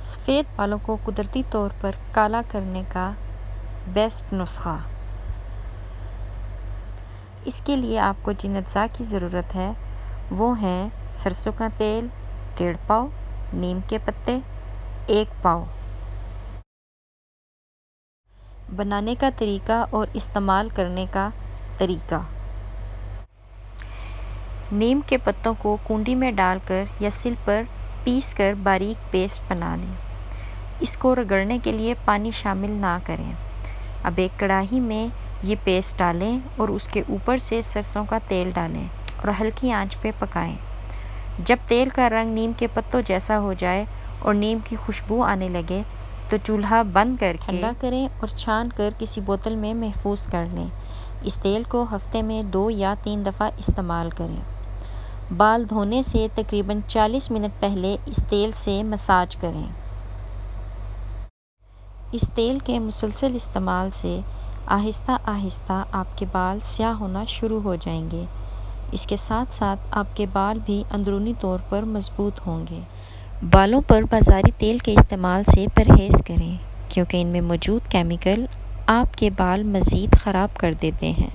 सफ़ेद बालों को कुदरती तौर पर काला करने का बेस्ट नुस्खा। इसके लिए आपको जिन अज्जा की ज़रूरत है वो हैं सरसों का तेल 1.5 पाव, नीम के पत्ते 1 पाव। बनाने का तरीका और इस्तेमाल करने का तरीका। नीम के पत्तों को कूंडी में डालकर या सिल पर पीसकर बारीक पेस्ट बना लें। इसको रगड़ने के लिए पानी शामिल ना करें। अब एक कढ़ाई में ये पेस्ट डालें और उसके ऊपर से सरसों का तेल डालें और हल्की आंच पे पकाएं। जब तेल का रंग नीम के पत्तों जैसा हो जाए और नीम की खुशबू आने लगे तो चूल्हा बंद करके ठंडा करें और छान कर किसी बोतल में महफूज कर लें। इस तेल को हफ्ते में 2 या 3 दफ़ा इस्तेमाल करें। बाल धोने से तकरीबन 40 मिनट पहले इस तेल से मसाज करें। इस तेल के मुसलसल इस्तेमाल से आहिस्ता आहिस्ता आपके बाल स्याह होना शुरू हो जाएंगे। इसके साथ साथ आपके बाल भी अंदरूनी तौर पर मजबूत होंगे। बालों पर बाज़ारी तेल के इस्तेमाल से परहेज़ करें क्योंकि इनमें मौजूद केमिकल आपके बाल मज़ीद ख़राब कर देते हैं।